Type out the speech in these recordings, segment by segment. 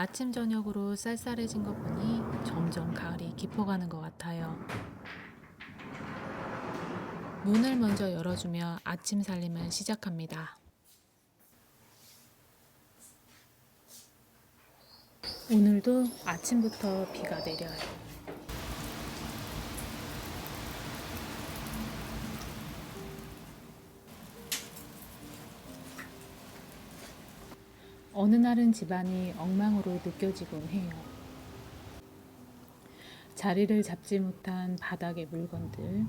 아침 저녁으로 쌀쌀해진 것 보니 점점 가을이 깊어가는 것 같아요. 문을 먼저 열어주며 아침 살림을 시작합니다. 오늘도 아침부터 비가 내려요. 어느 날은 집안이 엉망으로 느껴지곤 해요. 자리를 잡지 못한 바닥의 물건들,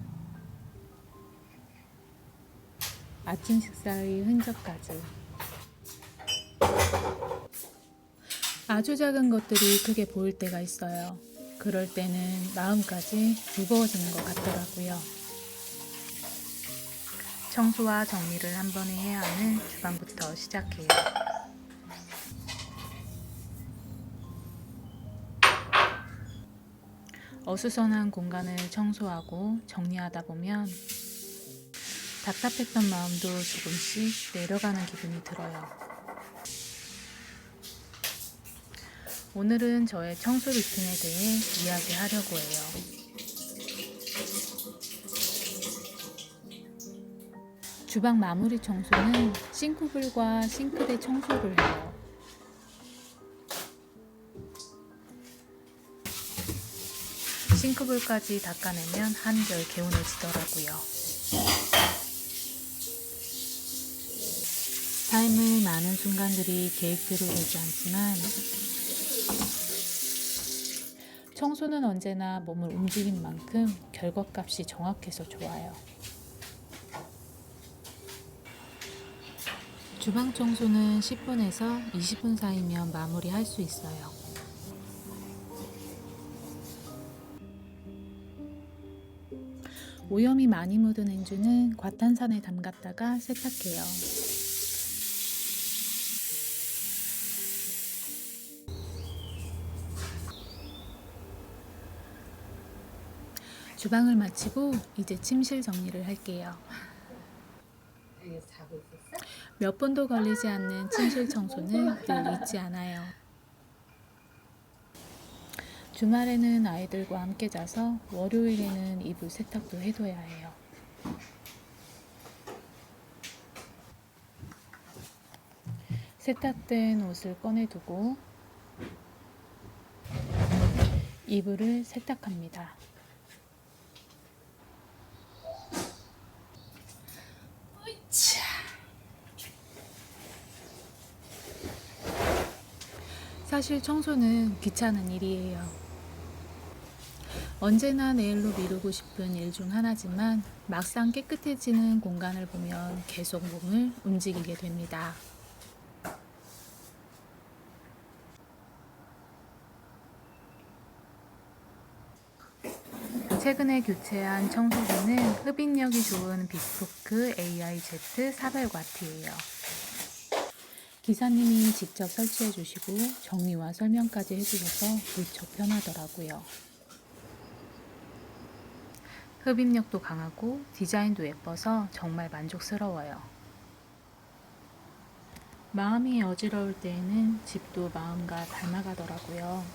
아침 식사의 흔적까지. 아주 작은 것들이 크게 보일 때가 있어요. 그럴 때는 마음까지 무거워지는 것 같더라고요. 청소와 정리를 한 번에 해야 하는 주방부터 시작해요. 어수선한 공간을 청소하고 정리하다 보면 답답했던 마음도 조금씩 내려가는 기분이 들어요. 오늘은 저의 청소 루틴에 대해 이야기하려고 해요. 주방 마무리 청소는 싱크볼과 싱크대 청소를 해요. 싱크볼까지 닦아내면 한결 개운해지더라고요. 삶의 많은 순간들이 계획대로 되지 않지만 청소는 언제나 몸을 움직인 만큼 결과값이 정확해서 좋아요. 주방 청소는 10분에서 20분 사이면 마무리할 수 있어요. 오염이 많이 묻은 행주는 과탄산에 담갔다가 세탁해요. 주방을 마치고 이제 침실 정리를 할게요. 몇 분도 걸리지 않는 침실 청소는 늘 잊지 않아요. 주말에는 아이들과 함께 자서 월요일에는 이불 세탁도 해둬야 해요. 세탁된 옷을 꺼내두고 이불을 세탁합니다. 사실 청소는 귀찮은 일이에요. 언제나 내일로 미루고 싶은 일 중 하나지만 막상 깨끗해지는 공간을 보면 계속 몸을 움직이게 됩니다. 최근에 교체한 청소기는 흡입력이 좋은 비스포크 AIZ400W예요. 기사님이 직접 설치해 주시고 정리와 설명까지 해주셔서 무척 편하더라고요. 흡입력도 강하고 디자인도 예뻐서 정말 만족스러워요. 마음이 어지러울 때에는 집도 마음과 닮아가더라고요.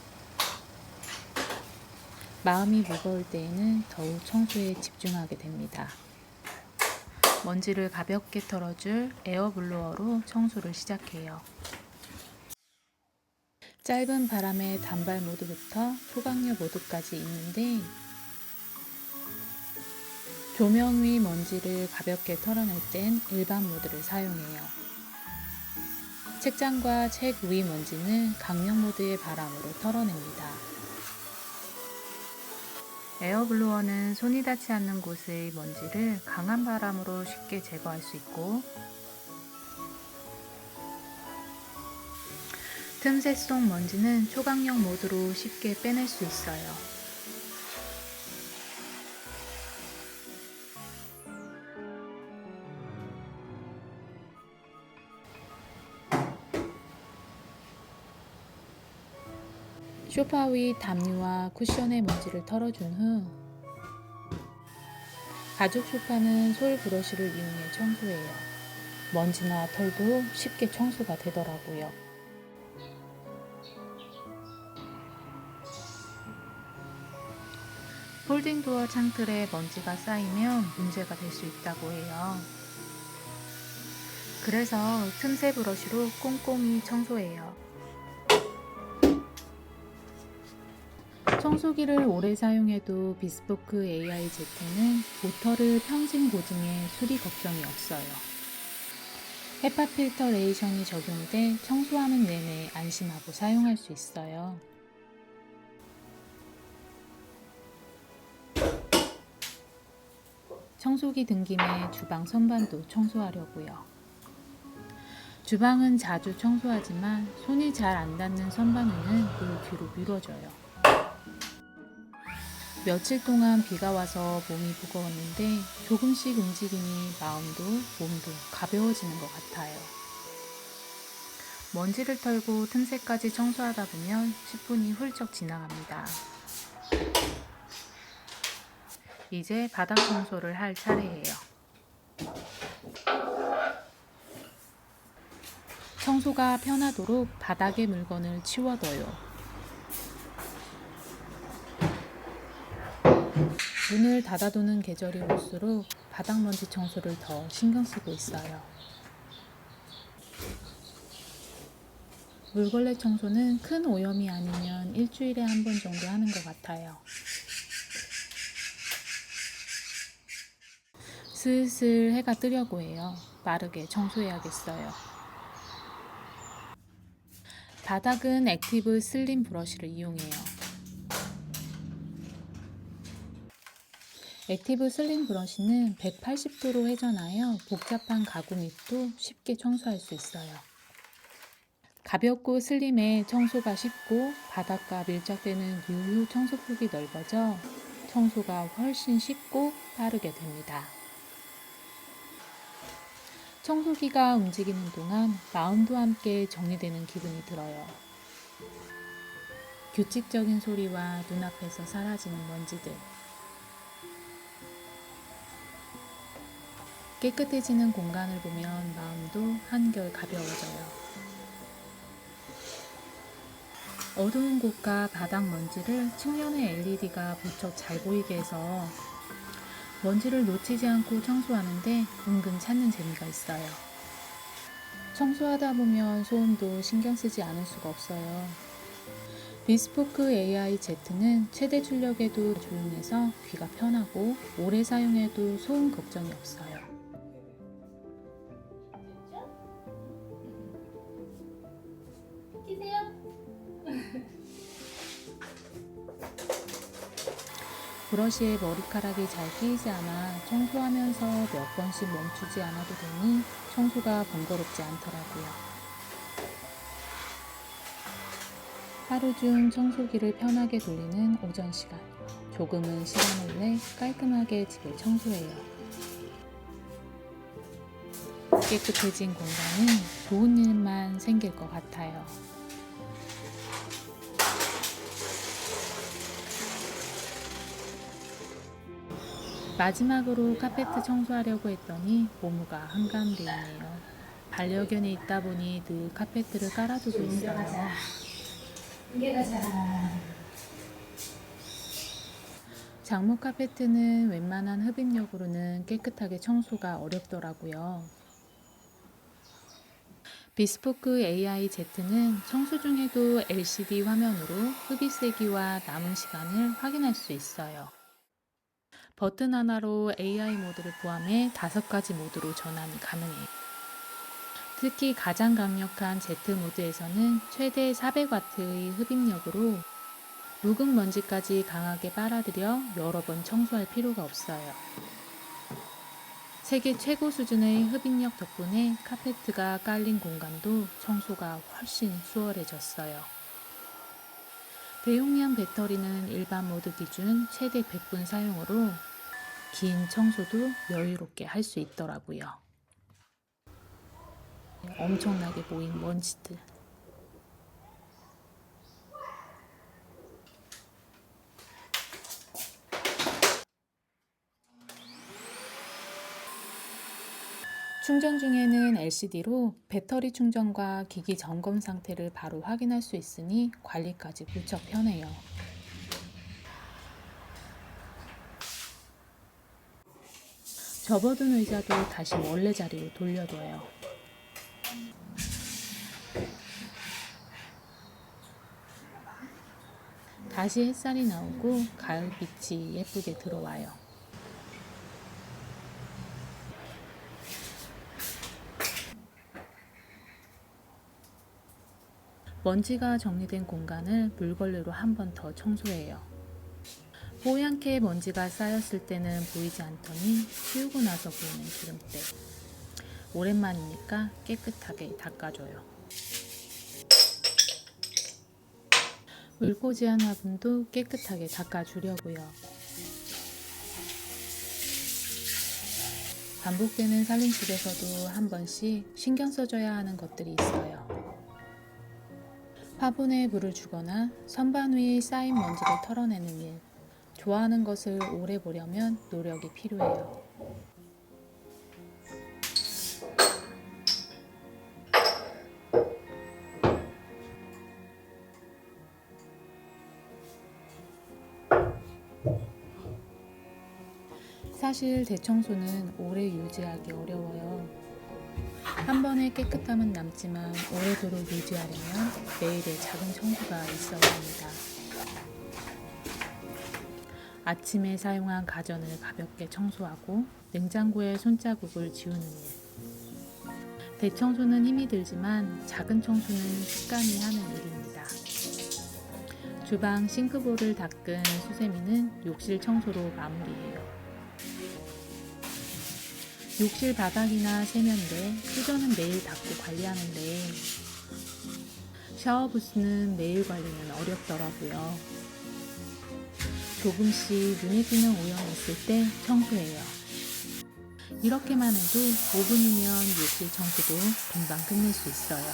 마음이 무거울 때에는 더욱 청소에 집중하게 됩니다. 먼지를 가볍게 털어줄 에어블로어로 청소를 시작해요. 짧은 바람의 단발 모드부터 소각력 모드까지 있는데 조명 위 먼지를 가볍게 털어낼 땐 일반 모드를 사용해요. 책장과 책 위 먼지는 강력 모드의 바람으로 털어냅니다. 에어블로어는 손이 닿지 않는 곳의 먼지를 강한 바람으로 쉽게 제거할 수 있고 틈새 속 먼지는 초강력 모드로 쉽게 빼낼 수 있어요. 소파 위 담요와 쿠션의 먼지를 털어준 후 가죽 소파는 솔 브러쉬를 이용해 청소해요. 먼지나 털도 쉽게 청소가 되더라고요. 폴딩 도어 창틀에 먼지가 쌓이면 문제가 될 수 있다고 해요. 그래서 틈새 브러쉬로 꼼꼼히 청소해요. 청소기를 오래 사용해도 비스포크 AI 제트는 모터를 평생 보증해 수리 걱정이 없어요. 헤파 필터레이션이 적용돼 청소하는 내내 안심하고 사용할 수 있어요. 청소기 든 김에 주방 선반도 청소하려고요. 주방은 자주 청소하지만 손이 잘 안 닿는 선반에는 늘 뒤로 미뤄져요. 며칠 동안 비가 와서 몸이 무거웠는데 조금씩 움직이니 마음도 몸도 가벼워지는 것 같아요. 먼지를 털고 틈새까지 청소하다 보면 10분이 훌쩍 지나갑니다. 이제 바닥 청소를 할 차례예요. 청소가 편하도록 바닥의 물건을 치워둬요. 문을 닫아두는 계절이 올수록 바닥먼지 청소를 더 신경 쓰고 있어요. 물걸레 청소는 큰 오염이 아니면 일주일에 한 번 정도 하는 것 같아요. 슬슬 해가 뜨려고 해요. 빠르게 청소해야겠어요. 바닥은 액티브 슬림 브러쉬를 이용해요. 액티브 슬림 브러쉬는 180도로 회전하여 복잡한 가구 밑도 쉽게 청소할 수 있어요. 가볍고 슬림해 청소가 쉽고 바닥과 밀착되는 유효 청소폭이 넓어져 청소가 훨씬 쉽고 빠르게 됩니다. 청소기가 움직이는 동안 마음도 함께 정리되는 기분이 들어요. 규칙적인 소리와 눈앞에서 사라지는 먼지들. 깨끗해지는 공간을 보면 마음도 한결 가벼워져요. 어두운 곳과 바닥 먼지를 측면의 LED가 무척 잘 보이게 해서 먼지를 놓치지 않고 청소하는데 은근 찾는 재미가 있어요. 청소하다 보면 소음도 신경 쓰지 않을 수가 없어요. 비스포크 AI Z는 최대 출력에도 조용해서 귀가 편하고 오래 사용해도 소음 걱정이 없어요. 브러쉬에 머리카락이 잘 끼이지 않아 청소하면서 몇 번씩 멈추지 않아도 되니 청소가 번거롭지 않더라고요. 하루 중 청소기를 편하게 돌리는 오전 시간. 조금은 시간을 내 깔끔하게 집을 청소해요. 깨끗해진 공간은 좋은 일만 생길 것 같아요. 마지막으로 카페트 청소하려고 했더니 모무가 한가한데이네요. 반려견이 있다 보니 늘 카페트를 깔아두고 있어요. 장목 카페트는 웬만한 흡입력으로는 깨끗하게 청소가 어렵더라고요. 비스포크 AI Z는 청소 중에도 LCD 화면으로 흡입 세기와 남은 시간을 확인할 수 있어요. 버튼 하나로 AI 모드를 포함해 5가지 모드로 전환이 가능해요. 특히 가장 강력한 Z 모드에서는 최대 400W의 흡입력으로 묵은 먼지까지 강하게 빨아들여 여러 번 청소할 필요가 없어요. 세계 최고 수준의 흡입력 덕분에 카페트가 깔린 공간도 청소가 훨씬 수월해졌어요. 대용량 배터리는 일반 모드 기준 최대 100분 사용으로 긴 청소도 여유롭게 할 수 있더라고요. 엄청나게 모인 먼지들. 충전 중에는 LCD로 배터리 충전과 기기 점검 상태를 바로 확인할 수 있으니 관리까지 무척 편해요. 접어둔 의자도 다시 원래 자리로 돌려둬요. 다시 햇살이 나오고 가을빛이 예쁘게 들어와요. 먼지가 정리된 공간을 물걸레로 한 번 더 청소해요. 뽀얗게 먼지가 쌓였을 때는 보이지 않더니 치우고 나서 보이는 기름때. 오랜만이니까 깨끗하게 닦아줘요. 물꽂이한 화분도 깨끗하게 닦아주려고요. 반복되는 살림집에서도 한 번씩 신경 써줘야 하는 것들이 있어요. 화분에 물을 주거나 선반 위에 쌓인 먼지를 털어내는 일. 좋아하는 것을 오래 보려면 노력이 필요해요. 사실 대청소는 오래 유지하기 어려워요. 한 번의 깨끗함은 남지만 오래도록 유지하려면 매일의 작은 청소가 있어야 합니다. 아침에 사용한 가전을 가볍게 청소하고 냉장고에 손자국을 지우는 일. 대청소는 힘이 들지만 작은 청소는 습관이 하는 일입니다. 주방 싱크볼을 닦은 수세미는 욕실 청소로 마무리해요. 욕실 바닥이나 세면대, 수전은 매일 닦고 관리하는데 샤워 부스는 매일 관리는 어렵더라고요. 조금씩 눈에 띄는 오염이 있을 때 청소해요. 이렇게만 해도 5분이면 욕실 청소도 금방 끝낼 수 있어요.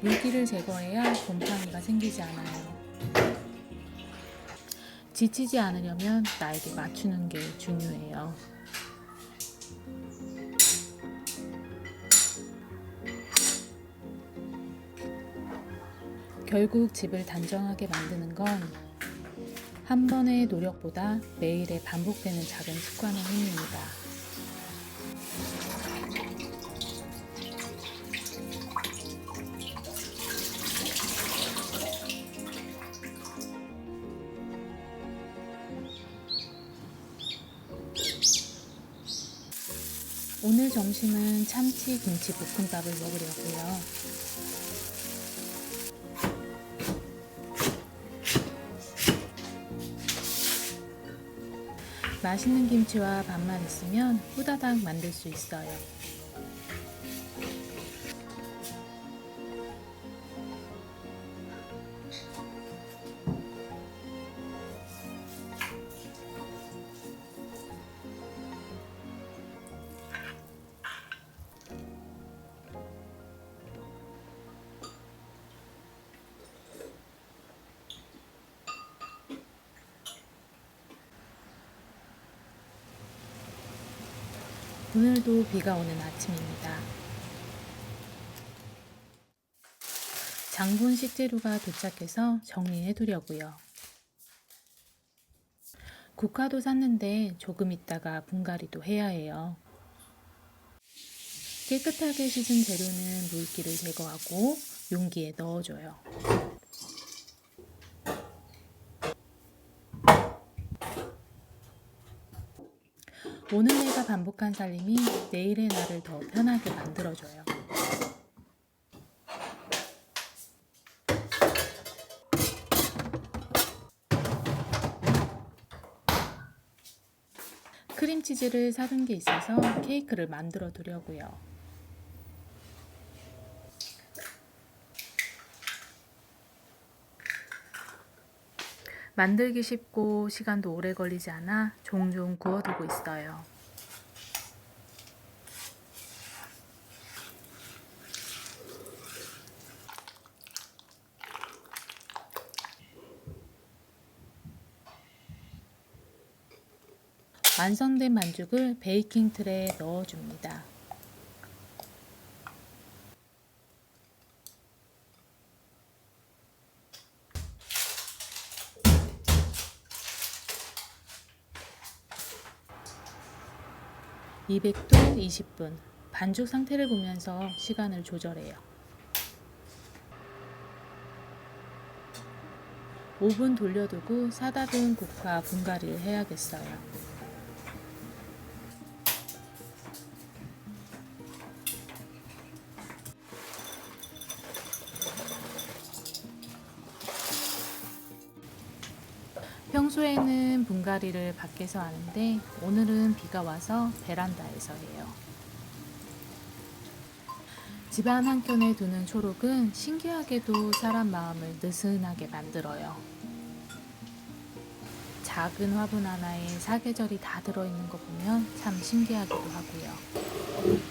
유기를 제거해야 곰팡이가 생기지 않아요. 지치지 않으려면 나에게 맞추는 게 중요해요. 결국 집을 단정하게 만드는 건 한 번의 노력보다 매일의 반복되는 작은 습관의 힘입니다. 오늘 점심은 참치 김치 볶음밥을 먹으려고요. 맛있는 김치와 밥만 있으면 후다닥 만들 수 있어요. 오늘도 비가 오는 아침입니다. 장본 식재료가 도착해서 정리해 두려고요. 국화도 샀는데 조금 있다가 분갈이도 해야 해요. 깨끗하게 씻은 재료는 물기를 제거하고 용기에 넣어줘요. 오늘 내가 반복한 살림이 내일의 나를 더 편하게 만들어줘요. 크림치즈를 사둔 게 있어서 케이크를 만들어 두려고요. 만들기 쉽고 시간도 오래 걸리지 않아 종종 구워두고 있어요. 완성된 반죽을 베이킹 틀에 넣어줍니다. 200도 20분. 반죽 상태를 보면서 시간을 조절해요. 5분 돌려두고 사다든 국화 분갈이를 해야겠어요. 평소에는 분갈이를 밖에서 하는데 오늘은 비가 와서 베란다에서 해요. 집안 한켠에 두는 초록은 신기하게도 사람 마음을 느슨하게 만들어요. 작은 화분 하나에 사계절이 다 들어있는 거 보면 참 신기하기도 하고요.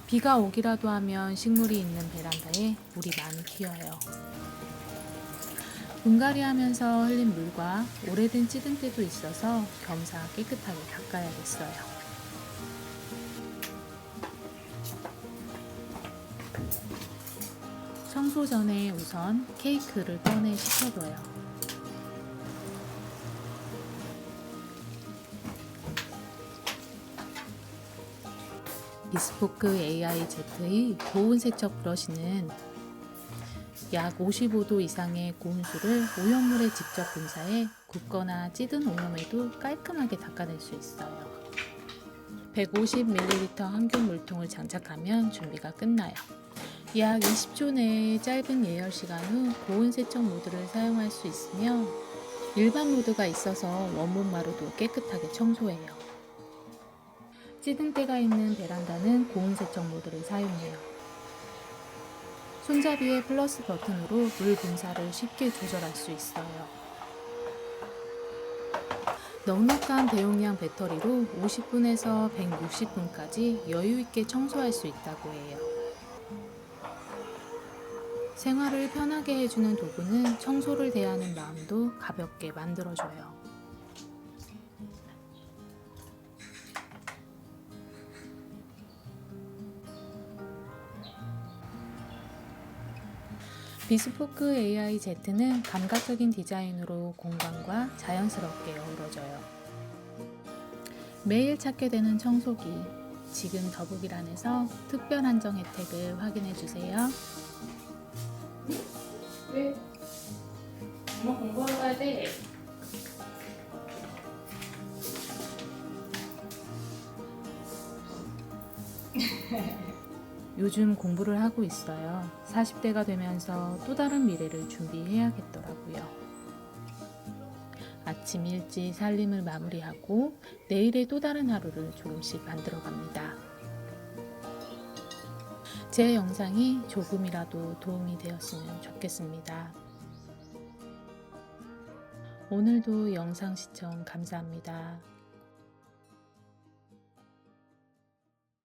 비가 오기라도 하면 식물이 있는 베란다에 물이 많이 튀어요. 분갈이 하면서 흘린 물과 오래된 찌든때도 있어서 겸사 깨끗하게 닦아야겠어요. 청소 전에 우선 케이크를 꺼내 식혀둬요. 비스포크 AIZ의 고운 세척 브러쉬는 약 55도 이상의 고온수를 오염물에 직접 분사해 굳거나 찌든 오염에도 깔끔하게 닦아낼 수 있어요. 150ml 항균 물통을 장착하면 준비가 끝나요. 약 20초 내에 짧은 예열 시간 후 고온 세척 모드를 사용할 수 있으며 일반 모드가 있어서 원목마루도 깨끗하게 청소해요. 찌든때가 있는 베란다는 고온 세척 모드를 사용해요. 손잡이의 플러스 버튼으로 물 분사를 쉽게 조절할 수 있어요. 넉넉한 대용량 배터리로 50분에서 160분까지 여유있게 청소할 수 있다고 해요. 생활을 편하게 해주는 도구는 청소를 대하는 마음도 가볍게 만들어줘요. 비스포크 AIZ는 감각적인 디자인으로 공간과 자연스럽게 어우러져요. 매일 찾게 되는 청소기, 지금 더보기란에서 특별 한정 혜택을 확인해주세요. 왜? 엄마 공부하러 가야 돼. 요즘 공부를 하고 있어요. 40대가 되면서 또 다른 미래를 준비해야겠더라고요. 아침 일찍 살림을 마무리하고 내일의 또 다른 하루를 조금씩 만들어갑니다. 제 영상이 조금이라도 도움이 되었으면 좋겠습니다. 오늘도 영상 시청 감사합니다.